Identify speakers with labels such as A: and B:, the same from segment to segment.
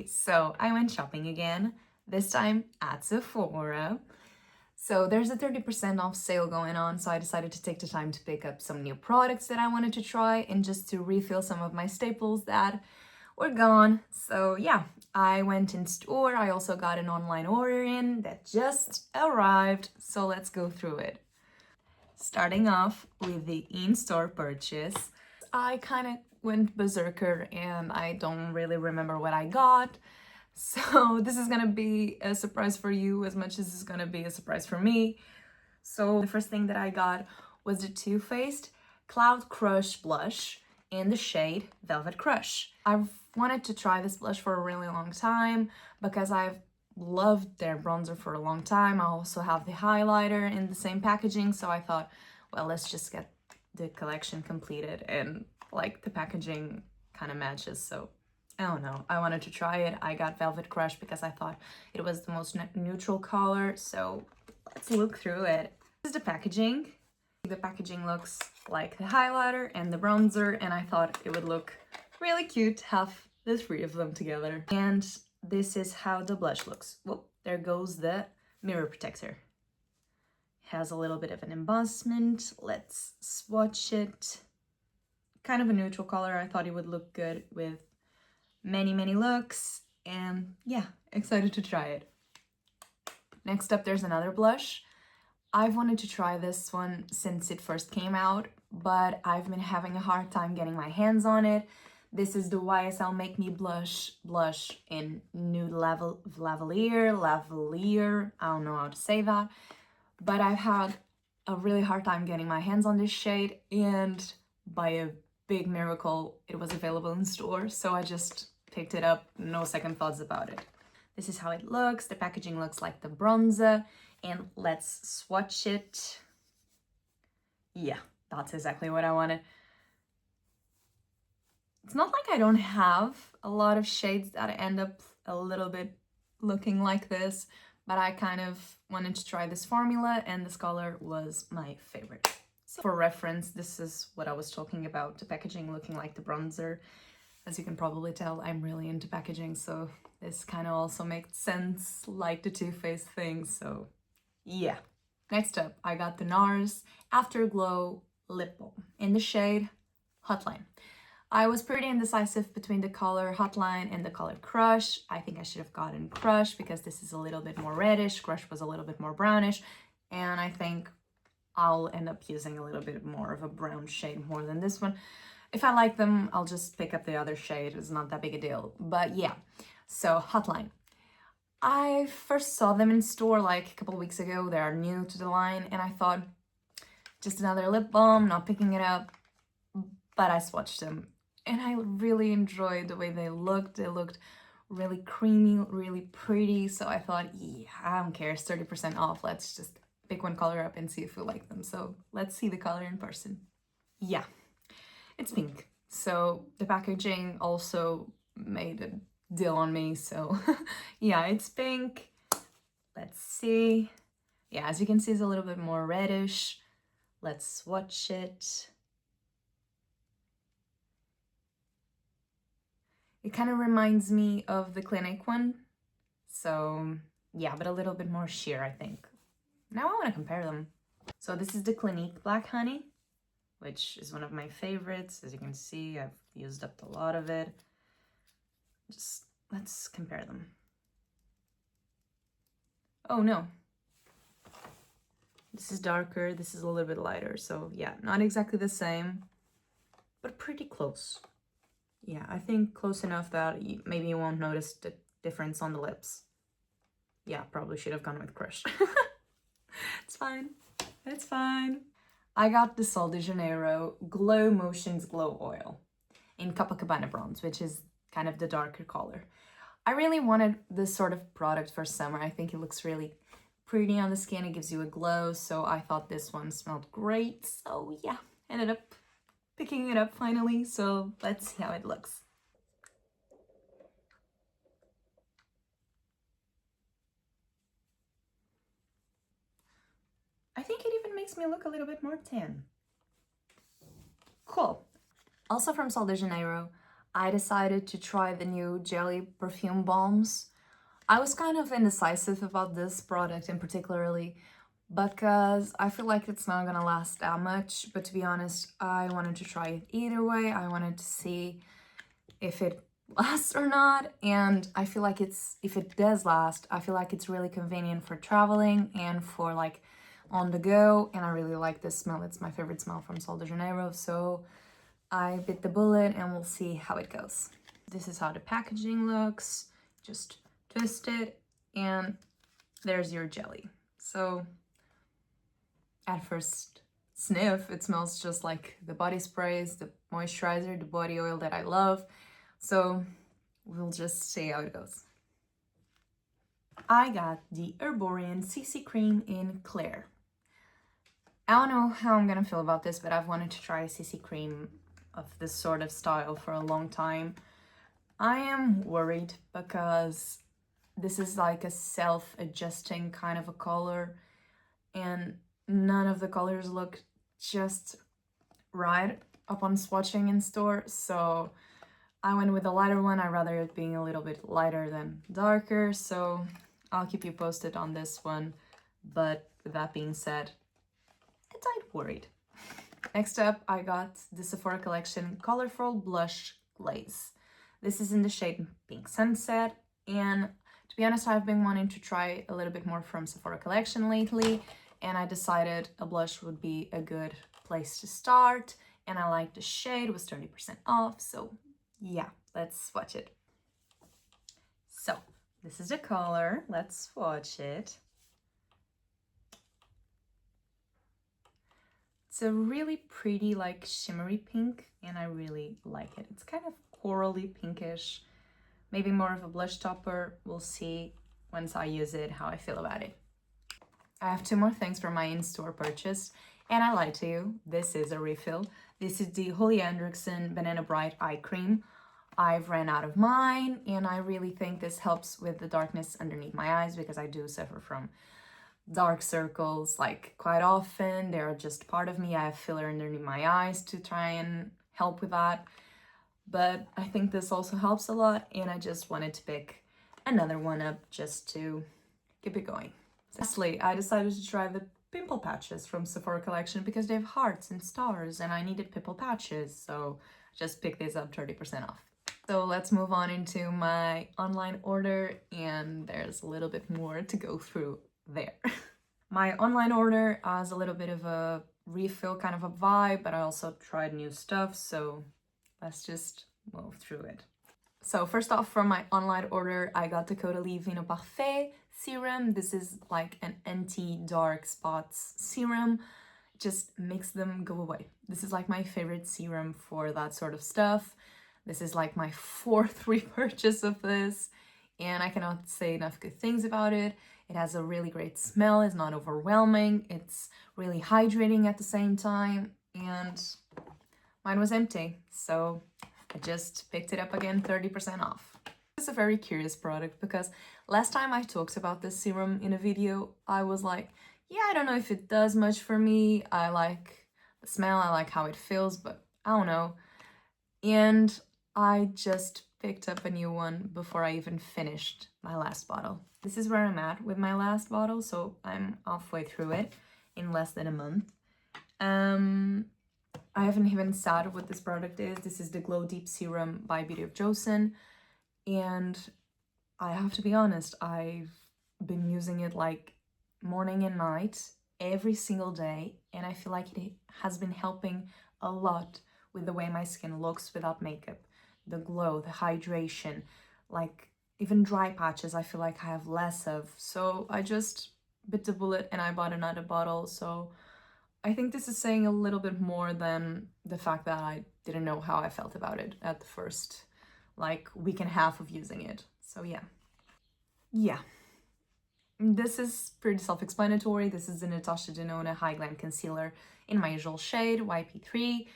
A: So I went shopping again, this time at Sephora. So there's a 30% off sale going on, so I decided to take the time to pick up some new products that I wanted to try and just to refill some of my staples that were gone. So yeah, I went in store. I also got an online order in that just arrived, so let's go through it. Starting off with the in-store purchase, I kind of went berserker and I don't really remember what I got. So this is gonna be a surprise for you as much as it's gonna be a surprise for me. So the first thing that I got was the Too Faced Cloud Crush blush in the shade Velvet Crush. I've wanted to try this blush for a really long time because I've loved their bronzer for a long time. I also have the highlighter in the same packaging, so I thought, well, let's just get the collection completed, and like the packaging kind of matches, so I don't know, I wanted to try it. I got Velvet Crush because I thought it was the most neutral color, so let's look through it. This is the packaging. The packaging looks like the highlighter and the bronzer, and I thought it would look really cute to have the three of them together. And this is how the blush looks. Well, there goes the mirror protector. Has a little bit of an embossment. Let's swatch it. Kind of a neutral color. I thought it would look good with many looks, and yeah, excited to try it. Next up, there's another blush. I've wanted to try this one since it first came out, but I've been having a hard time getting my hands on it. This is the YSL Make Me Blush in Nude Lavalier. I don't know how to say that, but I've had a really hard time getting my hands on this shade, and by a big miracle, it was available in store, so I just picked it up, no second thoughts about it. This is how it looks. The packaging looks like the bronzer, and let's swatch it. Yeah, that's exactly what I wanted. It's not like I don't have a lot of shades that end up a little bit looking like this, but I kind of wanted to try this formula, and this color was my favorite. So for reference, this is what I was talking about, the packaging looking like the bronzer. As you can probably tell, I'm really into packaging, so this kind of also makes sense, like the Too Faced thing, so yeah. Next up, I got the NARS Afterglow Lip Balm in the shade Hotline. I was pretty indecisive between the color Hotline and the color Crush. I think I should have gotten Crush because this is a little bit more reddish. Crush was a little bit more brownish, and I think I'll end up using a little bit more of a brown shade more than this one. If I like them, I'll just pick up the other shade. It's not that big a deal. But yeah, so Hotline. I first saw them in store like a couple of weeks ago. They are new to the line, and I thought, just another lip balm, not picking it up. But I swatched them, and I really enjoyed the way they looked. They looked really creamy, really pretty. So I thought, yeah, I don't care, it's 30% off. Let's just pick one color up and see if we like them. So let's see the color in person. Yeah, it's pink. So the packaging also made a deal on me. So yeah, it's pink. Let's see. Yeah, as you can see, it's a little bit more reddish. Let's swatch it. It kind of reminds me of the Clinique one. So yeah, but a little bit more sheer, I think. Now I want to compare them. So this is the Clinique Black Honey, which is one of my favorites. As you can see, I've used up a lot of it. Just let's compare them. Oh no. This is darker, this is a little bit lighter. So yeah, not exactly the same, but pretty close. Yeah, I think close enough that maybe you won't notice the difference on the lips. Yeah, probably should have gone with Crush. It's fine. It's fine. I got the Sol de Janeiro Glow Motions Glow Oil in Copacabana Bronze, which is kind of the darker color. I really wanted this sort of product for summer. I think it looks really pretty on the skin. It gives you a glow, so I thought this one smelled great. So yeah, ended up picking it up finally. So let's see how it looks. I think it even makes me look a little bit more tan. Cool. Also from Sol de Janeiro, I decided to try the new Jelly Perfume Balms. I was kind of indecisive about this product in particularly because I feel like it's not gonna last that much, but to be honest, I wanted to try it either way. I wanted to see if it lasts or not, and I feel like if it does last, I feel like it's really convenient for traveling and for like on the go, and I really like this smell. It's my favorite smell from Sol de Janeiro, so I bit the bullet and we'll see how it goes. This is how the packaging looks. Just twist it and there's your jelly. So at first sniff, it smells just like the body sprays, the moisturizer, the body oil that I love. So we'll just see how it goes. I got the Herborian CC Cream in Clear. I don't know how I'm gonna feel about this, but I've wanted to try a CC cream of this sort of style for a long time. I am worried because this is like a self-adjusting kind of a color, and none of the colors look just right upon swatching in store, so I went with a lighter one. I'd rather it being a little bit lighter than darker, so I'll keep you posted on this one. But with that being said, I'm worried. Next up, I got the Sephora Collection Colorful Blush Glaze. This is in the shade Pink Sunset, and to be honest, I've been wanting to try a little bit more from Sephora Collection lately, and I decided a blush would be a good place to start, and I liked the shade. It was 30% off, so yeah, let's swatch it. So this is the color. Let's swatch it. It's a really pretty, like, shimmery pink, and I really like it. It's kind of corally pinkish, maybe more of a blush topper. We'll see once I use it how I feel about it. I have two more things for my in-store purchase, and I lied to you. This is a refill. This is the Holy Hendrickson Banana Bright Eye Cream. I've ran out of mine, and I really think this helps with the darkness underneath my eyes because I do suffer from dark circles like quite often. They're just part of me. I have filler underneath my eyes to try and help with that, but I think this also helps a lot, and I just wanted to pick another one up just to keep it going. Lastly, I decided to try the pimple patches from Sephora Collection because they have hearts and stars, and I needed pimple patches, so I just picked these up 30% off. So let's move on into my online order, and there's a little bit more to go through there. My online order has a little bit of a refill kind of a vibe, but I also tried new stuff, so let's just move through it. So first off, from my online order, I got the Caudalie Vino Parfait serum. This is like an anti-dark spots serum. Just makes them go away. This is like my favorite serum for that sort of stuff. This is like my fourth repurchase of this, and I cannot say enough good things about it. It has a really great smell. It's not overwhelming. It's really hydrating at the same time, and mine was empty, so I just picked it up again, 30% off. This is a very curious product because last time I talked about this serum in a video, I was like, yeah, I don't know if it does much for me. I like the smell, I like how it feels, but I don't know. And I just picked up a new one before I even finished my last bottle. This is where I'm at with my last bottle, so I'm halfway through it in less than a month. I haven't even started what this product is. This is the Glow Deep Serum by Beauty of Joseon, and I have to be honest, I've been using it like morning and night every single day, and I feel like it has been helping a lot with the way my skin looks without makeup. The glow, the hydration, like even dry patches I feel like I have less of. So I just bit the bullet and I bought another bottle. So I think this is saying a little bit more than the fact that I didn't know how I felt about it at the first like week and a half of using it. So yeah, this is pretty self-explanatory. This is the Natasha Denona High Glam Concealer in my usual shade, YP3.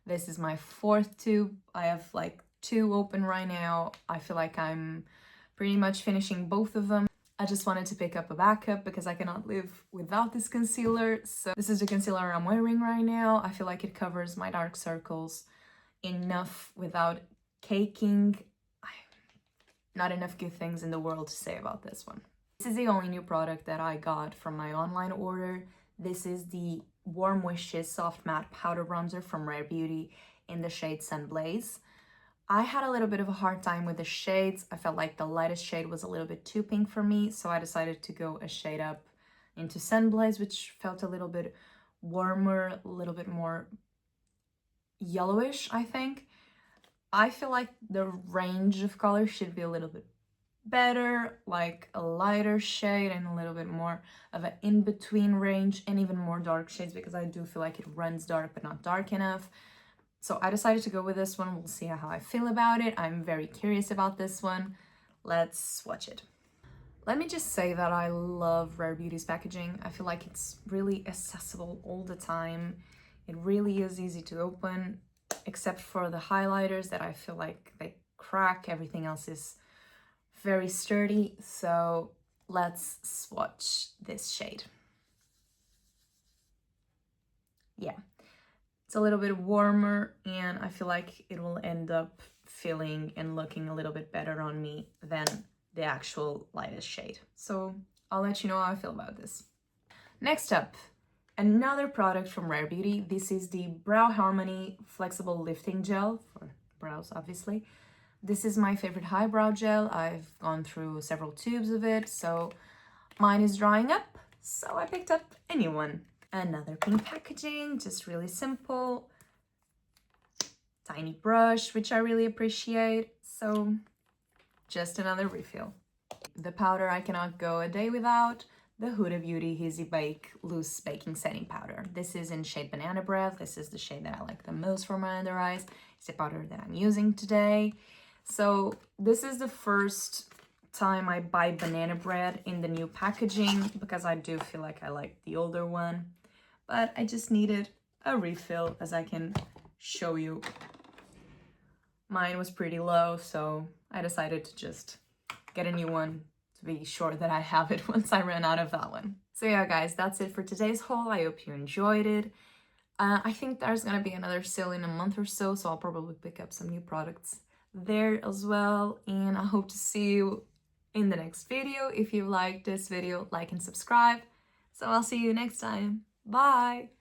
A: This is my fourth tube. I have like 2 open right now. I feel like I'm pretty much finishing both of them. I just wanted to pick up a backup because I cannot live without this concealer. So this is the concealer I'm wearing right now. I feel like it covers my dark circles enough without caking. Not enough good things in the world to say about this one. This is the only new product that I got from my online order. This is the Warm Wishes Soft Matte Powder Bronzer from Rare Beauty in the shade Sun Blaze. I had a little bit of a hard time with the shades. I felt like the lightest shade was a little bit too pink for me, so I decided to go a shade up into Sun Blaze, which felt a little bit warmer, a little bit more yellowish, I think. I feel like the range of colors should be a little bit better, like a lighter shade and a little bit more of an in-between range, and even more dark shades, because I do feel like it runs dark but not dark enough. So I decided to go with this one. We'll see how I feel about it. I'm very curious about this one. Let's swatch it. Let me just say that I love Rare Beauty's packaging. I feel like it's really accessible all the time. It really is easy to open, except for the highlighters that I feel like they crack. Everything else is very sturdy. So let's swatch this shade. Yeah, it's a little bit warmer, and I feel like it will end up feeling and looking a little bit better on me than the actual lightest shade. So I'll let you know how I feel about this. Next up, another product from Rare Beauty. This is the Brow Harmony Flexible Lifting Gel for brows, obviously. This is my favorite highbrow gel. I've gone through several tubes of it, so mine is drying up, so I picked up a new one. Another pink packaging, just really simple. Tiny brush, which I really appreciate. So just another refill. The powder I cannot go a day without. The Huda Beauty Easy Bake Loose Baking Setting Powder. This is in shade Banana Bread. This is the shade that I like the most for my under eyes. It's the powder that I'm using today. So this is the first time I buy Banana Bread in the new packaging, because I do feel like I like the older one. But I just needed a refill, as I can show you. Mine was pretty low, so I decided to just get a new one to be sure that I have it once I ran out of that one. So yeah, guys, that's it for today's haul. I hope you enjoyed it. I think there's gonna be another sale in a month or so, so I'll probably pick up some new products there as well. And I hope to see you in the next video. If you liked this video, like and subscribe. So I'll see you next time. Bye!